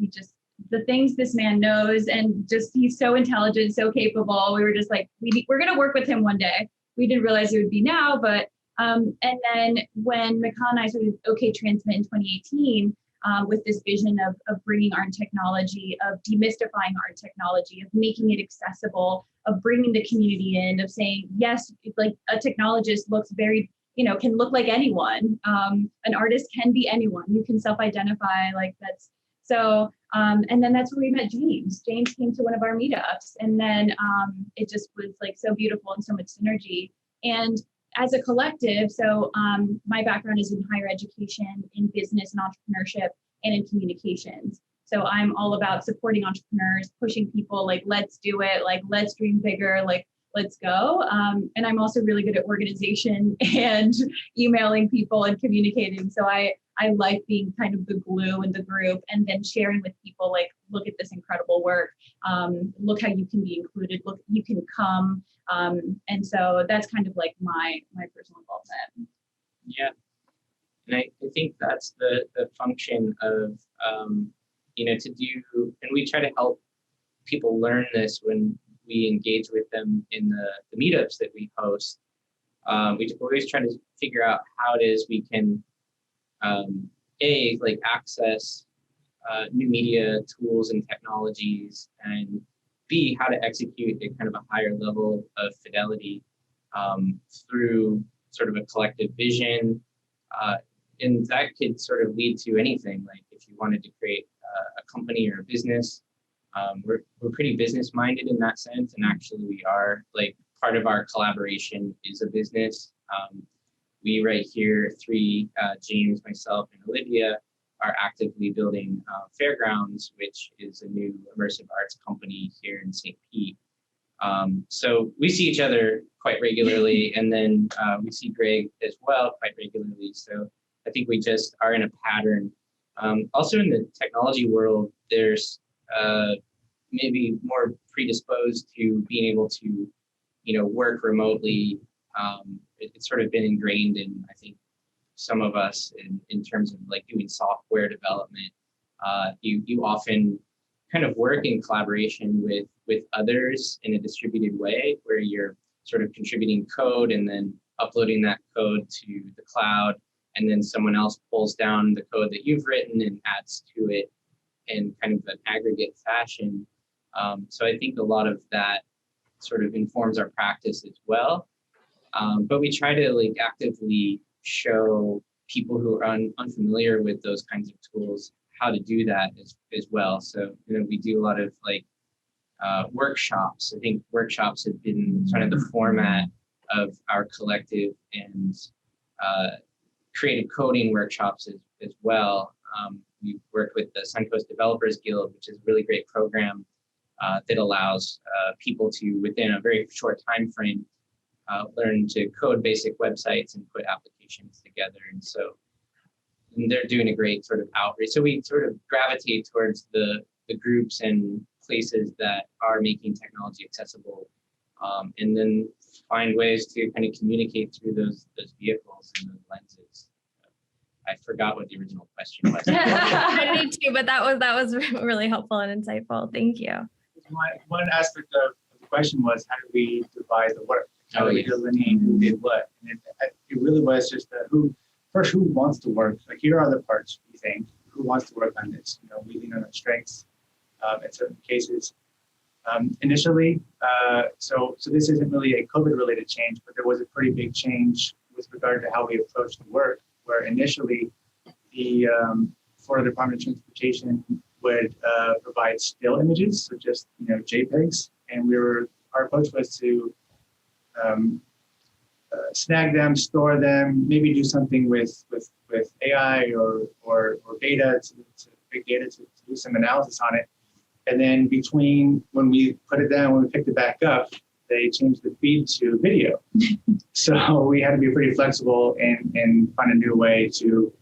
the things this man knows, and just he's so intelligent, so capable. We were just like, we're going to work with him one day. We didn't realize it would be now, but and then when Mikhail and I started OK Transmit in 2018, with this vision of bringing art and technology, of demystifying art and technology, of making it accessible, of bringing the community in, of saying, yes, like a technologist looks very, can look like anyone. An artist can be anyone. You can self-identify, like that's so. And then that's where we met James. James came to one of our meetups, and then it just was like so beautiful and so much synergy. And as a collective, so my background is in higher education, in business and entrepreneurship, and in communications. So I'm all about supporting entrepreneurs, pushing people, like, let's do it, like, let's dream bigger, like, let's go. And I'm also really good at organization and emailing people and communicating. So I like being kind of the glue in the group, and then sharing with people, like, look at this incredible work. Look how you can be included. Look, you can come. And so that's kind of like my personal involvement. Yeah. And I think that's the function of, to do, and we try to help people learn this when we engage with them in the meetups that we host. We always try to figure out how it is we can, access new media tools and technologies, and B, how to execute at kind of a higher level of fidelity through sort of a collective vision. And that could sort of lead to anything, like if you wanted to create a company or a business. We're pretty business minded in that sense, and actually we are, like, part of our collaboration is a business. We right here, James, myself, and Olivia, are actively building Fairgrounds, which is a new immersive arts company here in St. Pete. So we see each other quite regularly, and then we see Gregg as well quite regularly. So I think we just are in a pattern. Also in the technology world, there's maybe more predisposed to being able to, work remotely. It's sort of been ingrained in, I think, some of us in terms of like doing software development. You often kind of work in collaboration with others in a distributed way, where you're sort of contributing code and then uploading that code to the cloud, and then someone else pulls down the code that you've written and adds to it in kind of an aggregate fashion. So I think a lot of that sort of informs our practice as well. But we try to like actively show people who are unfamiliar with those kinds of tools how to do that as well. So, we do a lot of like workshops. I think workshops have been kind of the format of our collective, and creative coding workshops as well. We work with the Suncoast Developers Guild, which is a really great program that allows people to, within a very short time frame, learn to code basic websites and put applications together. And they're doing a great sort of outreach. So we sort of gravitate towards the groups and places that are making technology accessible, and then find ways to kind of communicate through those vehicles and those lenses. I forgot what the original question was. I did too, but that was really helpful and insightful. Thank you. One aspect of the question was, how do we divide the work? How do we delineate who did what? And it really was just who wants to work? Like, here are the parts we think. Who wants to work on this? We lean on our strengths in certain cases. Initially, so this isn't really a COVID-related change, but there was a pretty big change with regard to how we approach the work, where initially the Florida Department of Transportation would provide still images, so just JPEGs, and our approach was to snag them, store them, maybe do something with AI or data, to big data, to do some analysis on it. And then between when we put it down, when we picked it back up, they changed the feed to video. So we had to be pretty flexible and find a new way to,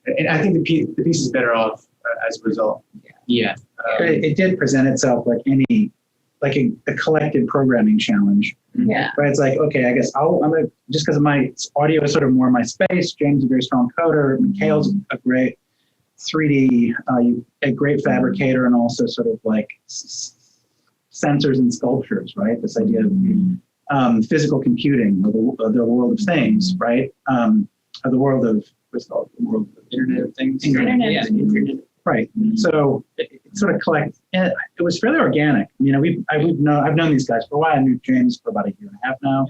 and I think the piece is better off as a result. Yeah. It did present itself like a collective programming challenge. Yeah. Right. It's like, okay, I guess I'm gonna, just because my audio is sort of more my space. James is a very strong coder. Mikhail's a great 3D, a great fabricator, and also sort of like sensors and sculptures, right? This idea of physical computing, of the world of things, right? Of the world of, what's it called? The world of Internet of Things. Internet. Yeah. Right. So it sort of collects. It was fairly organic. I've known these guys for a while. I knew James for about a year and a half now.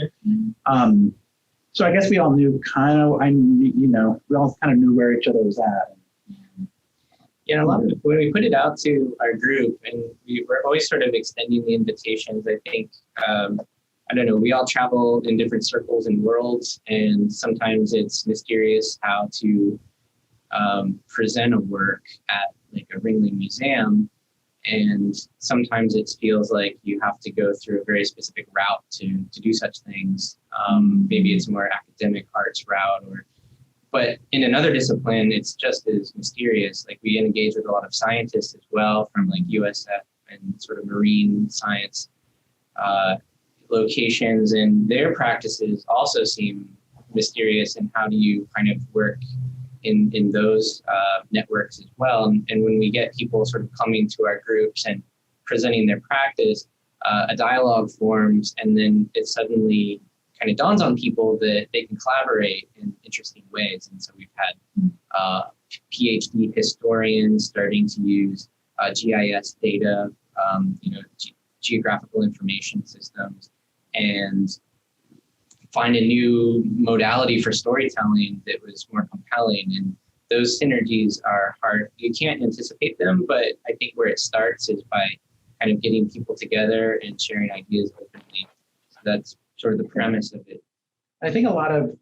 So I guess we all knew we all kind of knew where each other was at. Yeah, a lot of when we put it out to our group, and we were always sort of extending the invitations. I think, I don't know, we all travel in different circles and worlds, and sometimes it's mysterious how to present a work at like a Ringling museum, and sometimes it feels like you have to go through a very specific route to do such things. Maybe it's a more academic arts route, but in another discipline, it's just as mysterious. Like, we engage with a lot of scientists as well, from like USF and sort of marine science locations, and their practices also seem mysterious. And how do you kind of work in those networks as well? And when we get people sort of coming to our groups and presenting their practice, a dialogue forms, and then it suddenly kind of dawns on people that they can collaborate in interesting ways. And so we've had PhD historians starting to use GIS data, geographical information systems, and find a new modality for storytelling that was more compelling. And those synergies are hard. You can't anticipate them, but I think where it starts is by kind of getting people together and sharing ideas openly. So that's sort of the premise of it. I think a lot of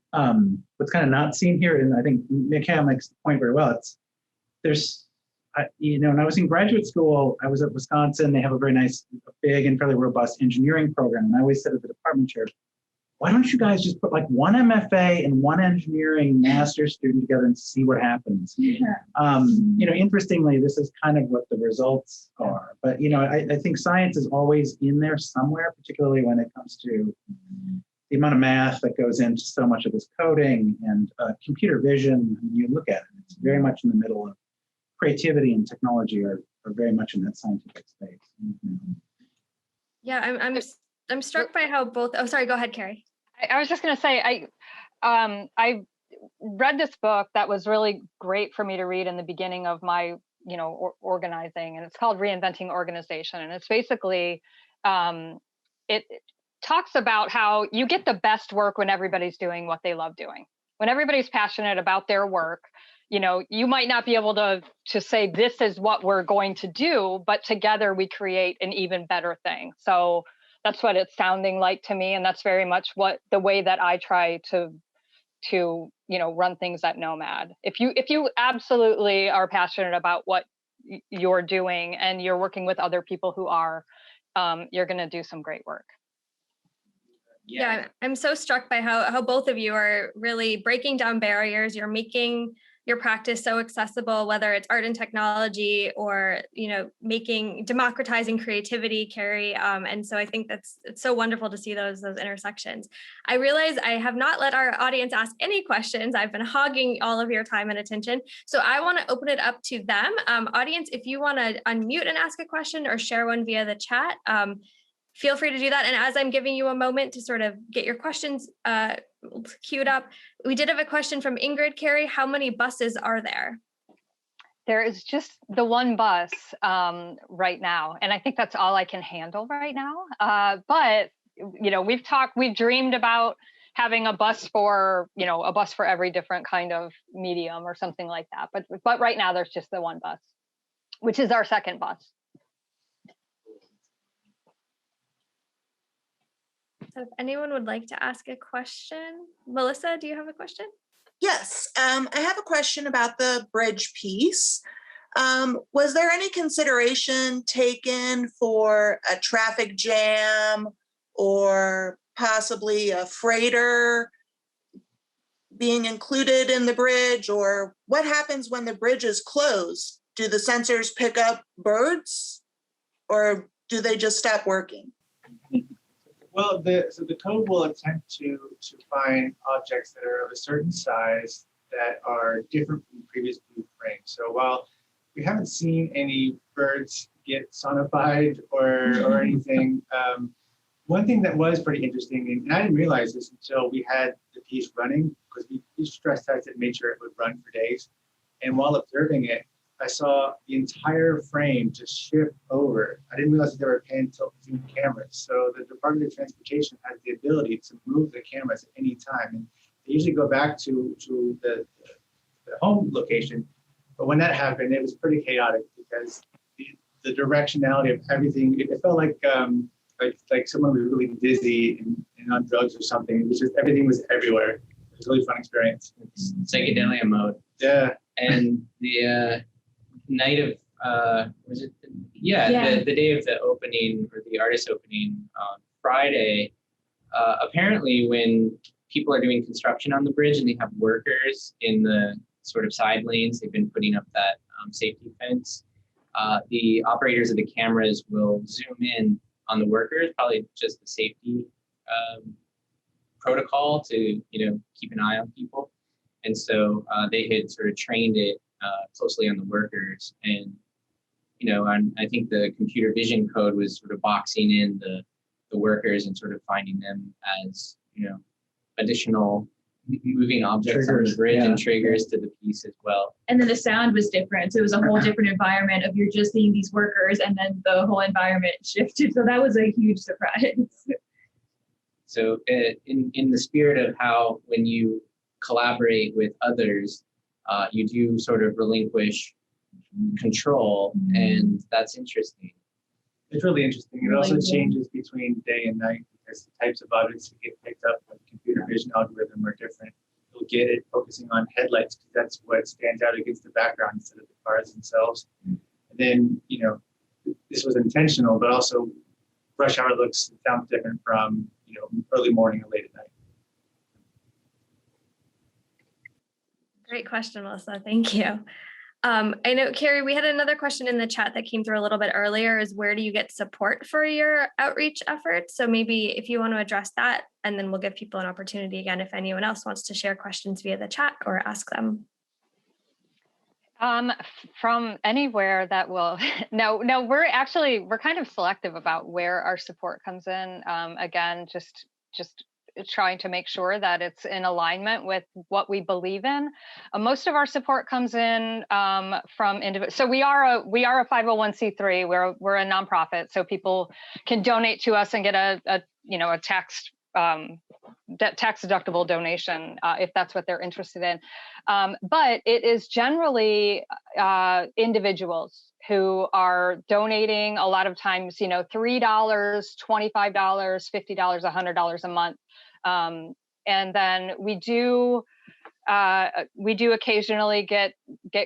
what's kind of not seen here, and I think Mikhail makes the point very well. When I was in graduate school, I was at Wisconsin. They have a very nice, big and fairly robust engineering program. And I always said to the department chair, why don't you guys just put like one MFA and one engineering master's student together and see what happens? Yeah. Interestingly, this is kind of what the results are. But, I think science is always in there somewhere, particularly when it comes to the amount of math that goes into so much of this coding and computer vision. When you look at it, it's very much in the middle of creativity and technology are very much in that scientific space. Mm-hmm. Yeah, I'm struck by how both. Oh, sorry. Go ahead, Carrie. I was just going to say, I read this book that was really great for me to read in the beginning of my, organizing, and it's called Reinventing Organization, and it's basically, talks about how you get the best work when everybody's doing what they love doing. When everybody's passionate about their work, you know, you might not be able to say this is what we're going to do, but together we create an even better thing. So that's what it's sounding like to me, and that's very much what the way that I try to you know, run things at Nomad. If you absolutely are passionate about what you're doing and you're working with other people who are, you're going to do some great work. Yeah, I'm so struck by how both of you are really breaking down barriers. You're making your practice so accessible, whether it's art and technology or, you know, democratizing creativity, Carrie. And so I think it's so wonderful to see those intersections. I realize I have not let our audience ask any questions. I've been hogging all of your time and attention. So I want to open it up to them. Audience, if you want to unmute and ask a question or share one via the chat, feel free to do that. And as I'm giving you a moment to sort of get your questions queued up, we did have a question from Ingrid. Carrie, how many buses are there? There is just the one bus right now. And I think that's all I can handle right now. But, you know, we've dreamed about having a bus for, you know, a bus for every different kind of medium or something like that. But right now there's just the one bus, which is our second bus. So if anyone would like to ask a question, Melissa, do you have a question? Yes, I have a question about the bridge piece. Was there any consideration taken for a traffic jam or possibly a freighter being included in the bridge? Or what happens when the bridge is closed? Do the sensors pick up birds or do they just stop working? Well, so the code will attempt to find objects that are of a certain size that are different from previous blue frames. So while we haven't seen any birds get sonified or anything, one thing that was pretty interesting, and I didn't realize this until we had the piece running, because we stress tested and made sure it would run for days. And while observing it, I saw the entire frame just shift over. I didn't realize that there were pan tilt zoom cameras. So the Department of Transportation has the ability to move the cameras at any time. And they usually go back to the home location. But when that happened, it was pretty chaotic because the directionality of everything, it felt like someone was really dizzy and on drugs or something. It was just, everything was everywhere. It was a really fun experience. It's psychedelia mode. Yeah. And the night of the day of the opening, or the artist opening on Friday, apparently when people are doing construction on the bridge and they have workers in the sort of side lanes, they've been putting up that safety fence, the operators of the cameras will zoom in on the workers, probably just the safety protocol to, you know, keep an eye on people. And so they had sort of trained it closely on the workers. And, you know, I think the computer vision code was sort of boxing in the workers and sort of finding them as, you know, additional moving objects on the bridge and triggers to the piece as well. And then the sound was different. So it was a whole different environment of you're just seeing these workers, and then the whole environment shifted. So that was a huge surprise. So in the spirit of how when you collaborate with others, you do sort of relinquish control, and that's interesting. It's really interesting. It also changes between day and night because the types of objects that get picked up with the computer vision algorithm are different. You'll get it focusing on headlights because that's what stands out against the background instead of the cars themselves. And then, you know, this was intentional, but also rush hour looks sounds different from, you know, early morning or late at night. Great question, Melissa. Thank you. I know, Carrie, we had another question in the chat that came through a little bit earlier, is where do you get support for your outreach efforts? So maybe if you want to address that, and then we'll give people an opportunity again if anyone else wants to share questions via the chat or ask them. From anywhere that will, no, we're kind of selective about where our support comes in. Again, just trying to make sure that it's in alignment with what we believe in. Most of our support comes in from individuals. So we are a 501c3. We're a nonprofit, so people can donate to us and get a tax deductible donation if that's what they're interested in. But it is generally individuals who are donating a lot of times, $3, $25, $50, $100 a month. And then we do occasionally get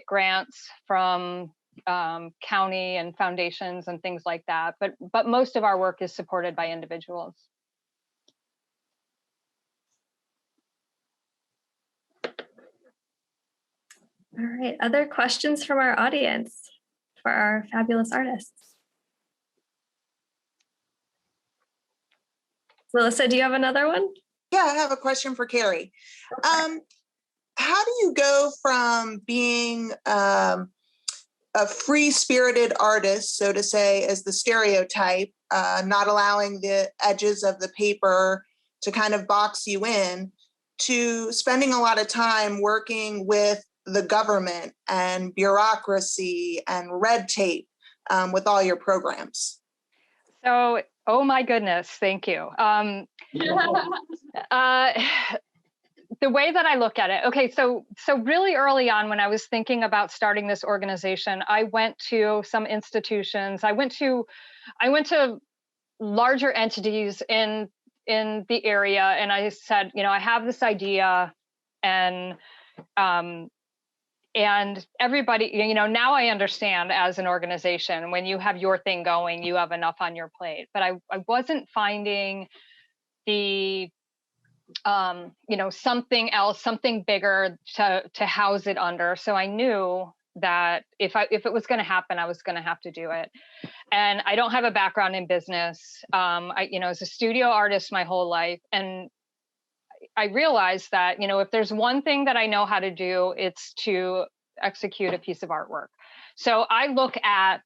grants from county and foundations and things like that. But most of our work is supported by individuals. All right, other questions from our audience for our fabulous artists? Melissa, do you have another one? Yeah, I have a question for Carrie. How do you go from being a free-spirited artist, so to say, as the stereotype, not allowing the edges of the paper to kind of box you in, to spending a lot of time working with the government and bureaucracy and red tape with all your programs? So, oh my goodness, thank you. The way that I look at it, okay, so really early on when I was thinking about starting this organization, I went to some institutions. I went to larger entities in the area, and I said, I have this idea, and everybody, now I understand as an organization, when you have your thing going, you have enough on your plate. But I wasn't finding the, something else, something bigger to house it under. So I knew that if it was going to happen, I was going to have to do it. And I don't have a background in business. I was a studio artist my whole life. And I realized that, if there's one thing that I know how to do, it's to execute a piece of artwork. So I look at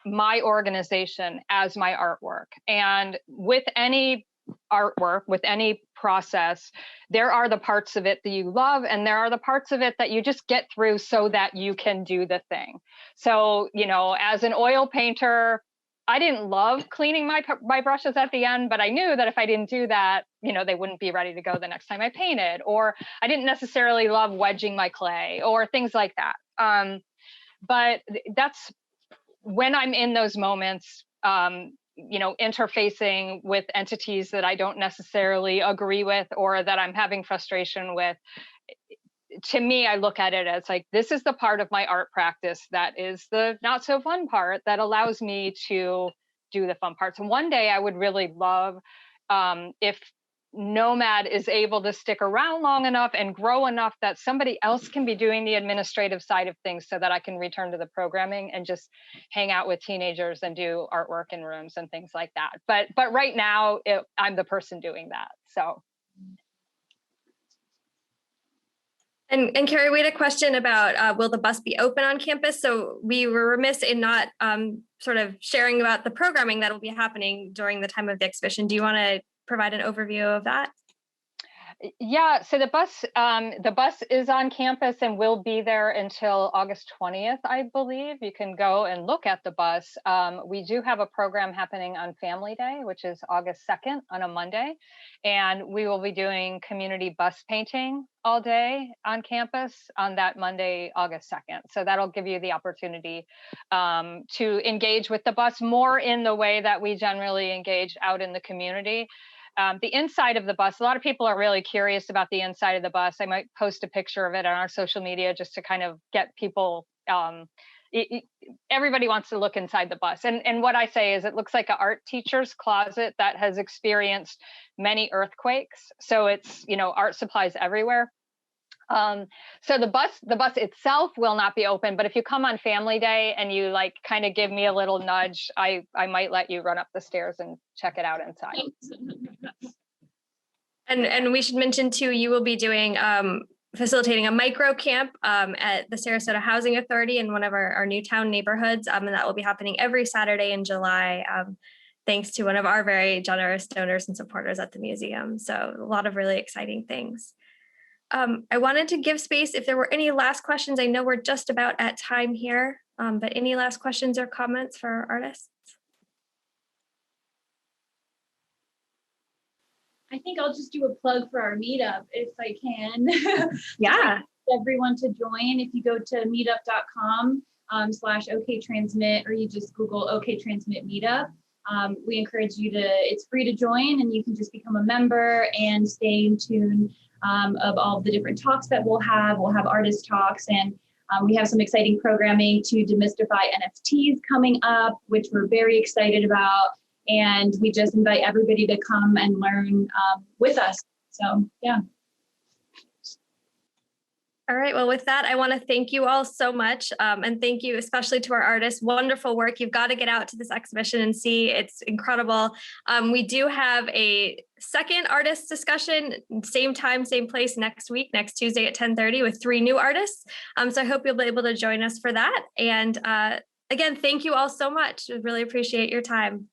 my organization as my artwork. And with any artwork, with any process, there are the parts of it that you love, and there are the parts of it that you just get through so that you can do the thing. So, as an oil painter, I didn't love cleaning my brushes at the end, but I knew that if I didn't do that, they wouldn't be ready to go the next time I painted. Or I didn't necessarily love wedging my clay or things like that. But that's when I'm in those moments, interfacing with entities that I don't necessarily agree with or that I'm having frustration with. To me, I look at it as like, this is the part of my art practice that is the not so fun part that allows me to do the fun parts. And one day I would really love if Nomad is able to stick around long enough and grow enough that somebody else can be doing the administrative side of things so that I can return to the programming and just hang out with teenagers and do artwork in rooms and things like that. But right now, I'm the person doing that. So. And Carrie, we had a question about will the bus be open on campus? So we were remiss in not sort of sharing about the programming that will be happening during the time of the exhibition. Do you want to provide an overview of that? Yeah, so the bus is on campus and will be there until August 20th, I believe. You can go and look at the bus. We do have a program happening on Family Day, which is August 2nd on a Monday. And we will be doing community bus painting all day on campus on that Monday, August 2nd. So that'll give you the opportunity to engage with the bus more in the way that we generally engage out in the community. The inside of the bus, a lot of people are really curious about the inside of the bus. I might post a picture of it on our social media just to kind of get people, everybody wants to look inside the bus. And what I say is it looks like an art teacher's closet that has experienced many earthquakes. So it's, art supplies everywhere. So the bus itself will not be open, but if you come on Family Day and you kind of give me a little nudge, I might let you run up the stairs and check it out inside. And we should mention too, you will be doing facilitating a micro camp at the Sarasota Housing Authority in one of our Newtown neighborhoods, and that will be happening every Saturday in July. thanks to one of our very generous donors and supporters at the museum. So a lot of really exciting things. I wanted to give space if there were any last questions. I know we're just about at time here, but any last questions or comments for our artists? I think I'll just do a plug for our meetup if I can. Yeah. Everyone to join. If you go to meetup.com/OK Transmit, or you just Google OK Transmit Meetup. We encourage you to, it's free to join, and you can just become a member and stay in tune of all of the different talks that we'll have. We'll have artist talks, and we have some exciting programming to demystify NFTs coming up, which we're very excited about. And we just invite everybody to come and learn with us. So, yeah. All right. Well, with that, I want to thank you all so much. And thank you especially to our artists. Wonderful work. You've got to get out to this exhibition and see. It's incredible. We do have a second artist discussion, same time, same place next week, next Tuesday at 10:30 with 3 new artists. So I hope you'll be able to join us for that. And again, thank you all so much. We really appreciate your time.